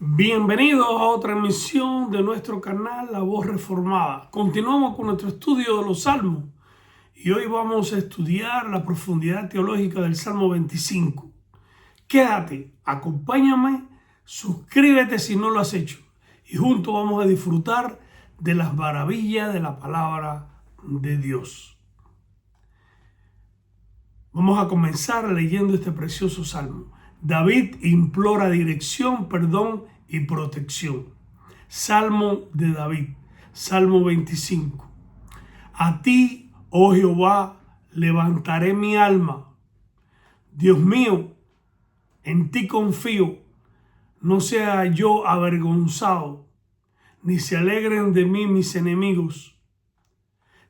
Bienvenidos a otra emisión de nuestro canal La Voz Reformada. Continuamos con nuestro estudio de los Salmos y hoy vamos a estudiar la profundidad teológica del Salmo 25. Quédate, acompáñame, suscríbete si no lo has hecho y juntos vamos a disfrutar de las maravillas de la palabra de Dios. Vamos a comenzar leyendo este precioso salmo. David implora dirección, perdón y protección. Salmo de David, Salmo 25. A ti, oh Jehová, levantaré mi alma. Dios mío, en ti confío. No sea yo avergonzado, ni se alegren de mí mis enemigos.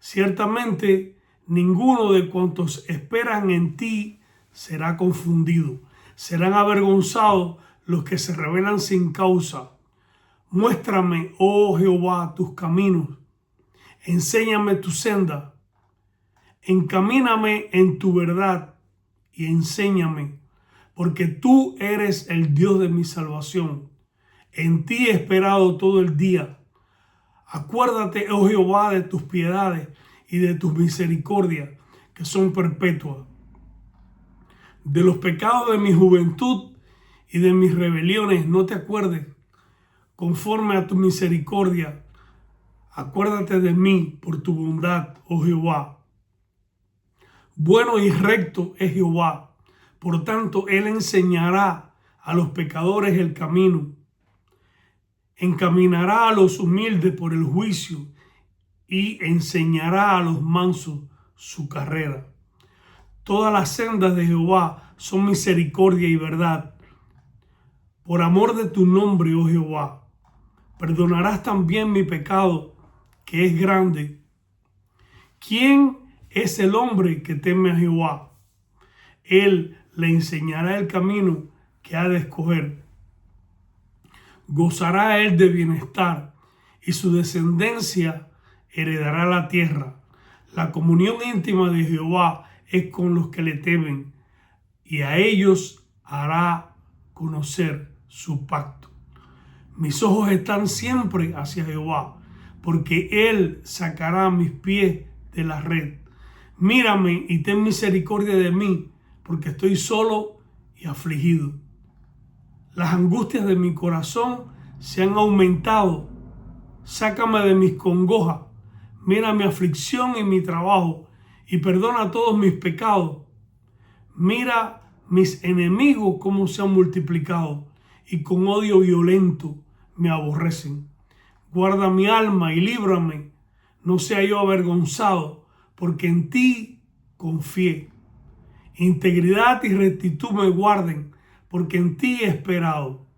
Ciertamente, ninguno de cuantos esperan en ti será confundido. Serán avergonzados los que se rebelan sin causa. Muéstrame, oh Jehová, tus caminos. Enséñame tu senda. Encamíname en tu verdad y enséñame, porque tú eres el Dios de mi salvación. En ti he esperado todo el día. Acuérdate, oh Jehová, de tus piedades y de tus misericordias, que son perpetuas. De los pecados de mi juventud y de mis rebeliones no te acuerdes. Conforme a tu misericordia, acuérdate de mí por tu bondad, oh Jehová. Bueno y recto es Jehová, por tanto él enseñará a los pecadores el camino. Encaminará a los humildes por el juicio y enseñará a los mansos su carrera. Todas las sendas de Jehová son misericordia y verdad. Por amor de tu nombre, oh Jehová, perdonarás también mi pecado, que es grande. ¿Quién es el hombre que teme a Jehová? Él le enseñará el camino que ha de escoger. Gozará él de bienestar y su descendencia heredará la tierra. La comunión íntima de Jehová es con los que le temen, y a ellos hará conocer su pacto. Mis ojos están siempre hacia Jehová, porque él sacará mis pies de la red. Mírame y ten misericordia de mí, porque estoy solo y afligido. Las angustias de mi corazón se han aumentado. Sácame de mis congojas. Mira mi aflicción y mi trabajo, y perdona todos mis pecados. Mira mis enemigos cómo se han multiplicado, y con odio violento me aborrecen. Guarda mi alma y líbrame, no sea yo avergonzado, porque en ti confié. Integridad y rectitud me guarden, porque en ti he esperado.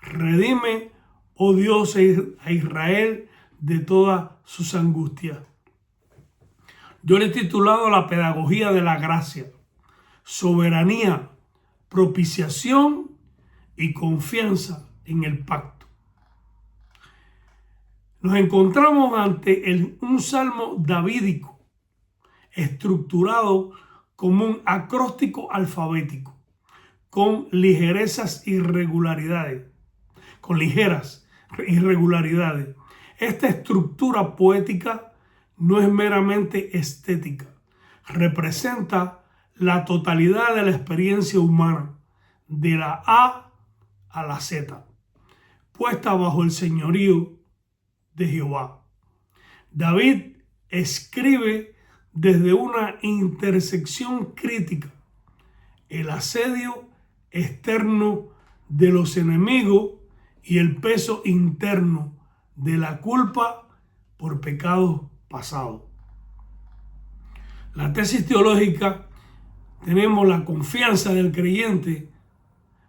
Redime, oh Dios, a Israel de todas sus angustias. Yo le he titulado La pedagogía de la gracia, soberanía, propiciación y confianza en el pacto. Nos encontramos ante un salmo davídico, estructurado como un acróstico alfabético, con ligeras irregularidades. Esta estructura poética no es meramente estética, representa la totalidad de la experiencia humana, de la A a la Z, puesta bajo el señorío de Jehová. David escribe desde una intersección crítica, el asedio externo de los enemigos y el peso interno de la culpa por pecados pasados. La tesis teológica, tenemos la confianza del creyente,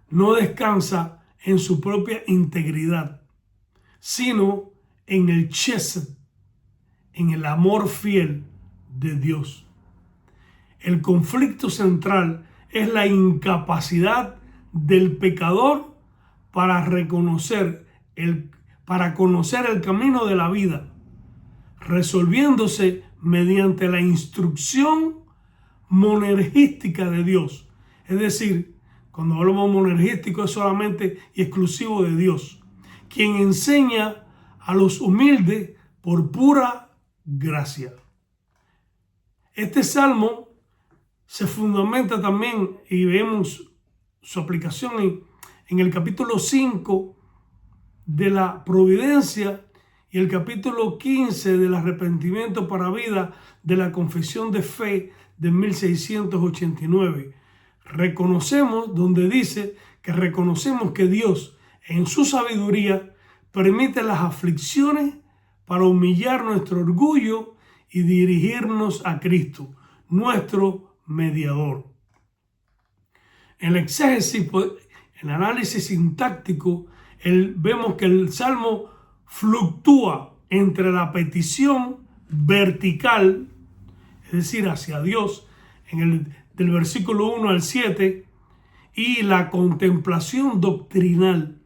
no descansa en su propia integridad, sino en el chesed, en el amor fiel de Dios. El conflicto central es la incapacidad del pecador para conocer el camino de la vida, resolviéndose mediante la instrucción monergística de Dios. Es decir, cuando hablamos monergístico es solamente y exclusivo de Dios. quien enseña a los humildes por pura gracia. Este salmo se fundamenta también, y vemos su aplicación en el capítulo 5 de la providencia y el capítulo 15 del arrepentimiento para vida de la confesión de fe de 1689. Reconocemos, donde dice que reconocemos que Dios en su sabiduría permite las aflicciones para humillar nuestro orgullo y dirigirnos a Cristo, nuestro mediador. En el exégesis, en el análisis sintáctico, vemos que el Salmo fluctúa entre la petición vertical, es decir, hacia Dios, del versículo 1 al 7, y la contemplación doctrinal,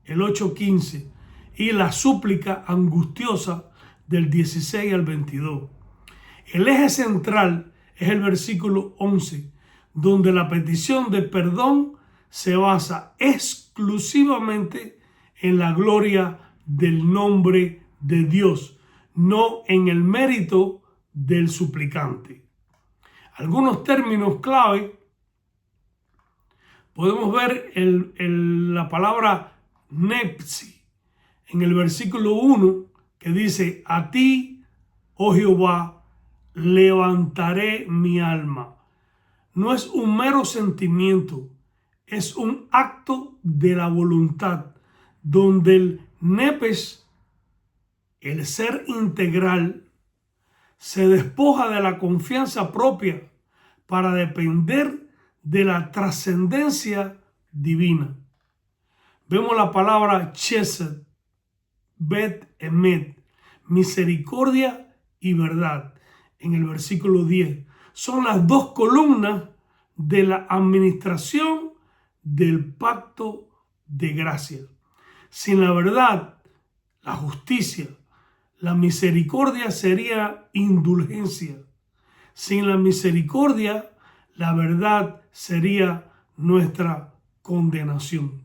el 8:15, y la súplica angustiosa del 16 al 22. El eje central es el versículo 11, donde la petición de perdón se basa exclusivamente en la gloria del nombre de Dios, no en el mérito del suplicante. Algunos términos clave podemos ver la palabra nepsi en el versículo 1, que dice: a ti, oh Jehová, levantaré mi alma. No es un mero sentimiento, es un acto de la voluntad, donde el nepes, el ser integral, se despoja de la confianza propia para depender de la trascendencia divina. Vemos la palabra chesed, bet emet, misericordia y verdad, en el versículo 10. Son las dos columnas de la administración del pacto de gracia. Sin la verdad, la justicia, la misericordia sería indulgencia. Sin la misericordia, la verdad sería nuestra condenación.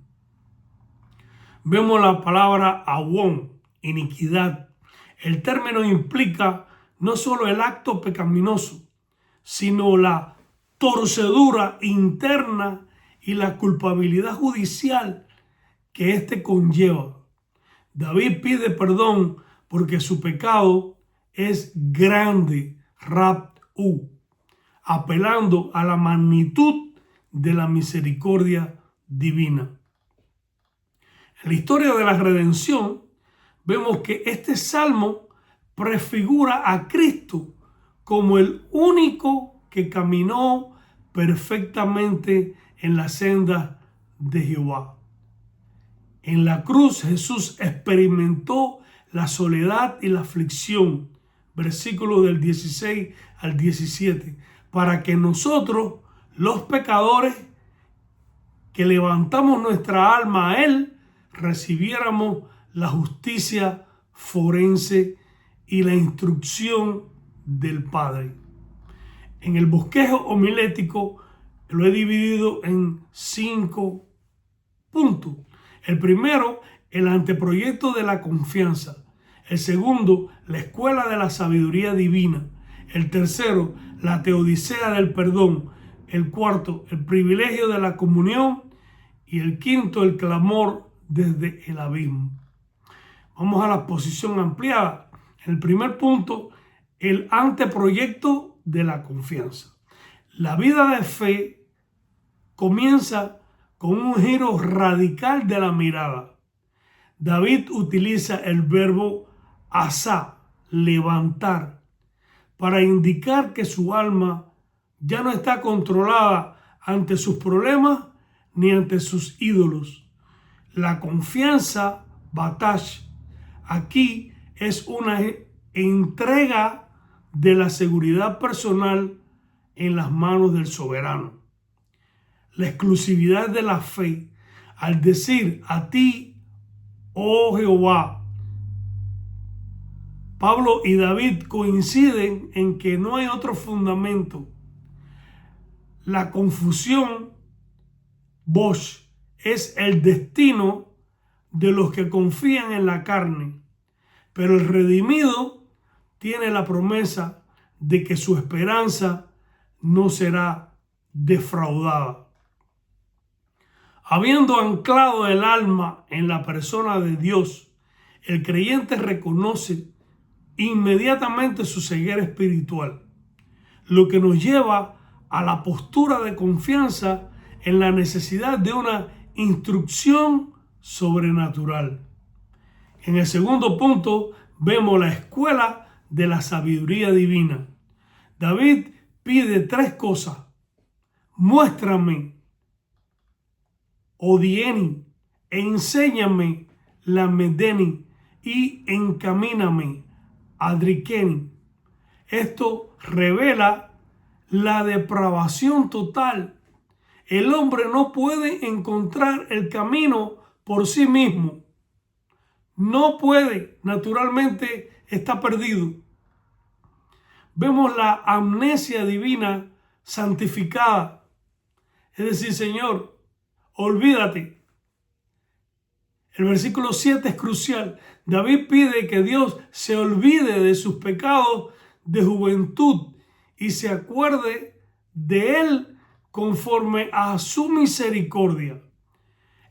Vemos la palabra awón, iniquidad. El término implica no solo el acto pecaminoso, sino la torcedura interna y la culpabilidad judicial que éste conlleva. David pide perdón porque su pecado es grande, rab-u, apelando a la magnitud de la misericordia divina. En la historia de la redención, vemos que este salmo prefigura a Cristo como el único que caminó perfectamente en la senda de Jehová. En la cruz Jesús experimentó la soledad y la aflicción, versículos del 16 al 17, para que nosotros, los pecadores, que levantamos nuestra alma a Él, recibiéramos la justicia forense y la instrucción del Padre. En el bosquejo homilético lo he dividido en 5 puntos. El primero, el anteproyecto de la confianza. El segundo, la escuela de la sabiduría divina. El tercero, la teodicea del perdón. El cuarto, el privilegio de la comunión. Y el quinto, el clamor desde el abismo. Vamos a la posición ampliada. El primer punto, el anteproyecto de la confianza. La vida de fe comienza con un giro radical de la mirada. David utiliza el verbo asá, levantar, para indicar que su alma ya no está controlada ante sus problemas ni ante sus ídolos. La confianza, batash, aquí es una entrega de la seguridad personal en las manos del soberano. La exclusividad de la fe, al decir a ti, oh Jehová. Pablo y David coinciden en que no hay otro fundamento. La confusión, Bosch, es el destino de los que confían en la carne, pero el redimido tiene la promesa de que su esperanza no será defraudada. Habiendo anclado el alma en la persona de Dios, el creyente reconoce inmediatamente su ceguera espiritual, lo que nos lleva a la postura de confianza en la necesidad de una instrucción sobrenatural. En el segundo punto vemos la escuela de la sabiduría divina. David pide tres cosas: muéstrame, odieni, enséñame, lamedeni, y encamíname, adrikeni. Esto revela la depravación total. El hombre no puede encontrar el camino por sí mismo. No puede, naturalmente está perdido. Vemos la amnesia divina santificada. Es decir, Señor, olvídate. El versículo 7 es crucial. David pide que Dios se olvide de sus pecados de juventud y se acuerde de él conforme a su misericordia.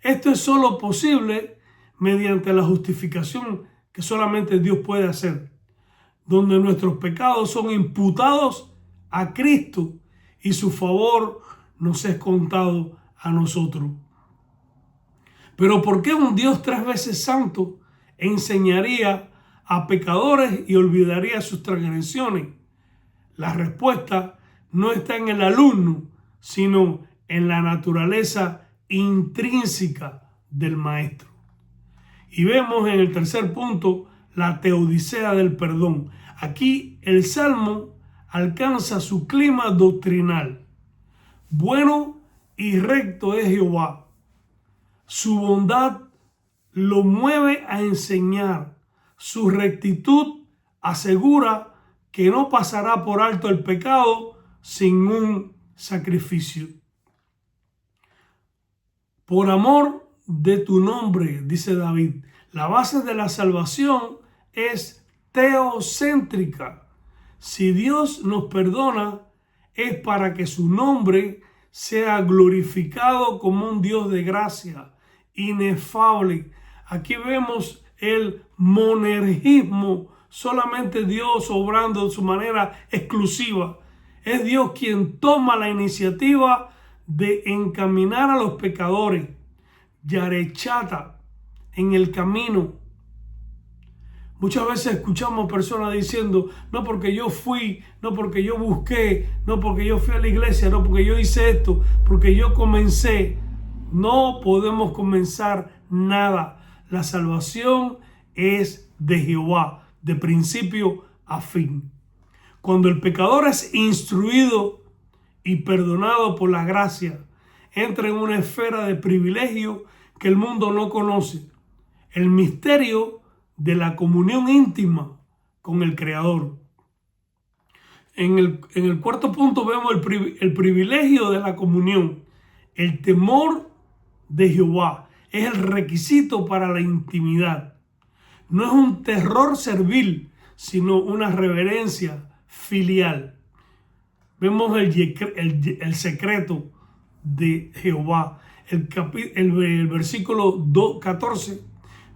Esto es solo posible mediante la justificación que solamente Dios puede hacer, donde nuestros pecados son imputados a Cristo y su favor nos es contado a nosotros. Pero ¿por qué un Dios 3 veces santo enseñaría a pecadores y olvidaría sus transgresiones? La respuesta no está en el alumno, sino en la naturaleza intrínseca del maestro. Y vemos en el tercer punto la teodicea del perdón. Aquí el Salmo alcanza su clima doctrinal. Bueno y recto es Jehová. Su bondad lo mueve a enseñar. Su rectitud asegura que no pasará por alto el pecado sin un sacrificio. Por amor de tu nombre, dice David, la base de la salvación es teocéntrica. Si Dios nos perdona, es para que su nombre sea glorificado como un Dios de gracia, inefable. Aquí vemos el monergismo, solamente Dios obrando de su manera exclusiva. Es Dios quien toma la iniciativa de encaminar a los pecadores, yarechata, en el camino. Muchas veces escuchamos personas diciendo, no porque yo fui, no porque yo busqué, no porque yo fui a la iglesia, no porque yo hice esto, porque yo comencé. No podemos comenzar nada. La salvación es de Jehová, de principio a fin. Cuando el pecador es instruido y perdonado por la gracia, entra en una esfera de privilegio que el mundo no conoce. El misterio de la comunión íntima con el Creador. En el cuarto punto vemos el privilegio de la comunión. El temor de Jehová es el requisito para la intimidad. No es un terror servil, sino una reverencia filial. Vemos el secreto de Jehová. El versículo 14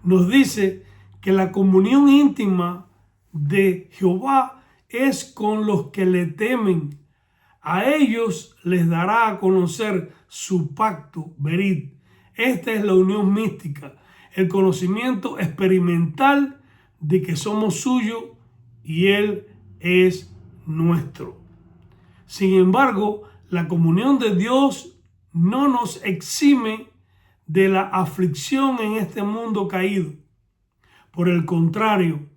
nos dice que la comunión íntima de Jehová es con los que le temen. A ellos les dará a conocer su pacto, verid. Esta es la unión mística, el conocimiento experimental de que somos suyos y Él es nuestro. Sin embargo, la comunión de Dios no nos exime de la aflicción en este mundo caído. Por el contrario,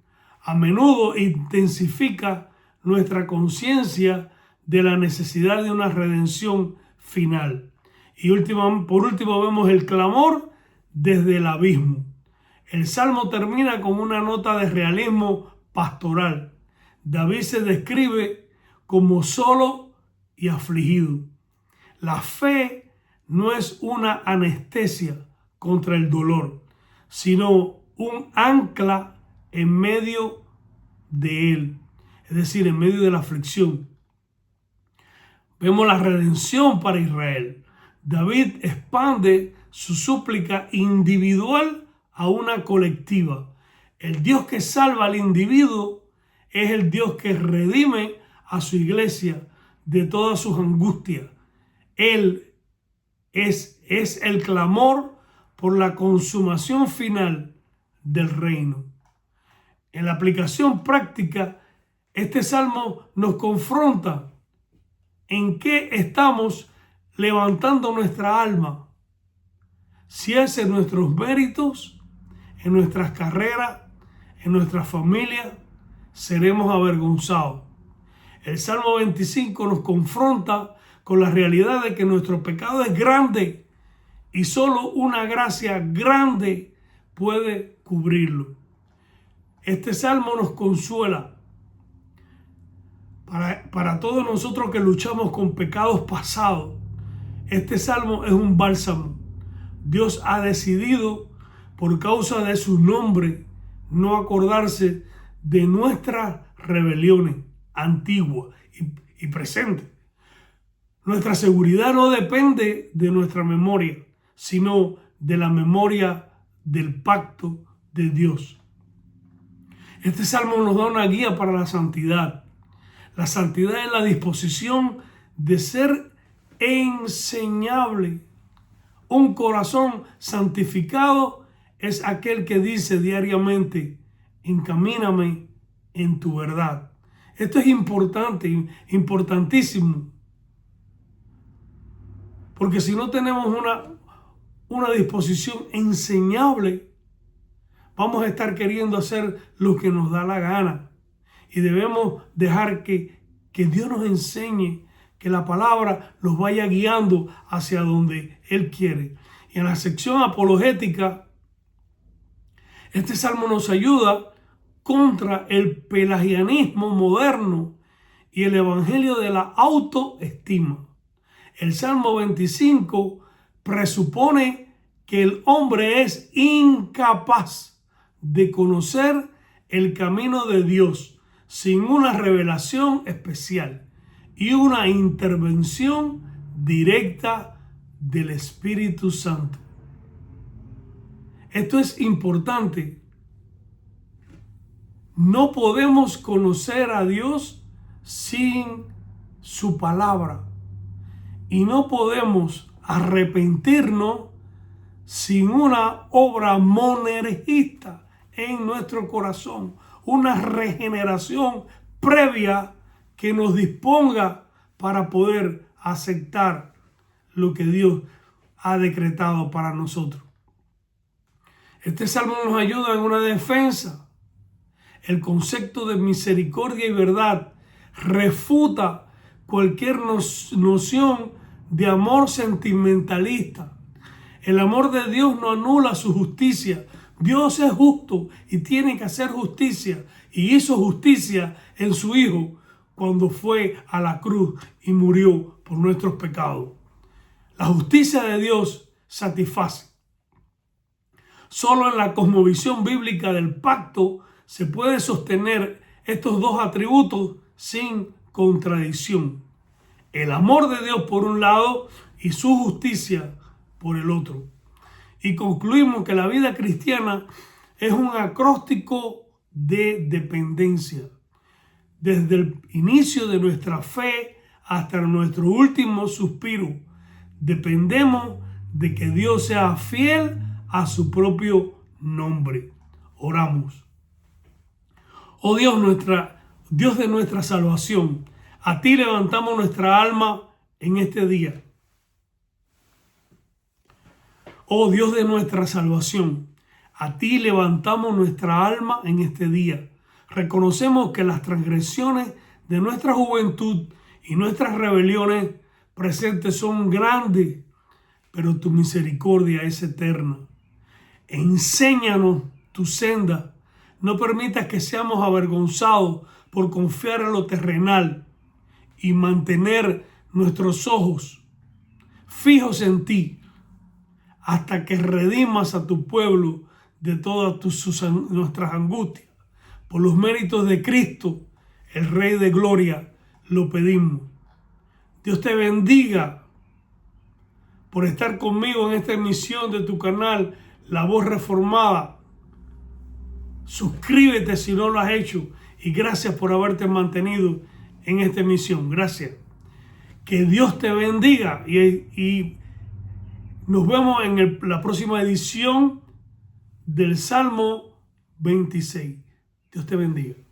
a menudo intensifica nuestra conciencia de la necesidad de una redención final. Y por último vemos el clamor desde el abismo. El Salmo termina con una nota de realismo pastoral. David se describe como solo y afligido. La fe no es una anestesia contra el dolor. sino un ancla en medio de él, es decir, en medio de la aflicción. Vemos la redención para Israel. David expande su súplica individual a una colectiva. El Dios que salva al individuo es el Dios que redime a su iglesia de todas sus angustias. Él es el clamor por la consumación final del reino. En la aplicación práctica, este salmo nos confronta en qué estamos levantando nuestra alma. Si es en nuestros méritos, en nuestras carreras, en nuestra familia, seremos avergonzados. El Salmo 25 nos confronta con la realidad de que nuestro pecado es grande y solo una gracia grande puede cubrirlo. Este salmo nos consuela para todos nosotros que luchamos con pecados pasados. Este salmo es un bálsamo. Dios ha decidido, por causa de su nombre, no acordarse de nuestras rebeliones antiguas y presentes. Nuestra seguridad no depende de nuestra memoria, sino de la memoria del pacto de Dios. Este salmo nos da una guía para la santidad. La santidad es la disposición de ser enseñable. Un corazón santificado es aquel que dice diariamente: encamíname en tu verdad. Esto es importante, importantísimo. Porque si no tenemos una disposición enseñable, vamos a estar queriendo hacer lo que nos da la gana. Y debemos dejar que Dios nos enseñe, que la palabra nos vaya guiando hacia donde Él quiere. Y en la sección apologética, este salmo nos ayuda contra el pelagianismo moderno y el evangelio de la autoestima. El Salmo 25 presupone que el hombre es incapaz de conocer el camino de Dios sin una revelación especial y una intervención directa del Espíritu Santo. Esto es importante. No podemos conocer a Dios sin su palabra. Y no podemos arrepentirnos sin una obra monergista en nuestro corazón. Una regeneración previa que nos disponga para poder aceptar lo que Dios ha decretado para nosotros. Este salmo nos ayuda en una defensa. El concepto de misericordia y verdad refuta cualquier noción de amor sentimentalista. El amor de Dios no anula su justicia. Dios es justo y tiene que hacer justicia. Y hizo justicia en su Hijo cuando fue a la cruz y murió por nuestros pecados. La justicia de Dios satisface. Solo en la cosmovisión bíblica del pacto se puede sostener estos dos atributos sin contradicción. El amor de Dios por un lado y su justicia por el otro. Y concluimos que la vida cristiana es un acróstico de dependencia. Desde el inicio de nuestra fe hasta nuestro último suspiro, dependemos de que Dios sea fiel a su propio nombre. Oramos. Oh Dios, Dios de nuestra salvación, a ti levantamos nuestra alma en este día. Oh Dios de nuestra salvación, a ti levantamos nuestra alma en este día. Reconocemos que las transgresiones de nuestra juventud y nuestras rebeliones presentes son grandes, pero tu misericordia es eterna. Enséñanos tu senda. No permitas que seamos avergonzados por confiar en lo terrenal y mantener nuestros ojos fijos en ti hasta que redimas a tu pueblo de todas nuestras angustias. Por los méritos de Cristo, el Rey de Gloria, lo pedimos. Dios te bendiga por estar conmigo en esta emisión de tu canal, La Voz Reformada. Suscríbete si no lo has hecho y gracias por haberte mantenido en esta emisión. Gracias. Que Dios te bendiga y nos vemos en la próxima edición del Salmo 26. Dios te bendiga.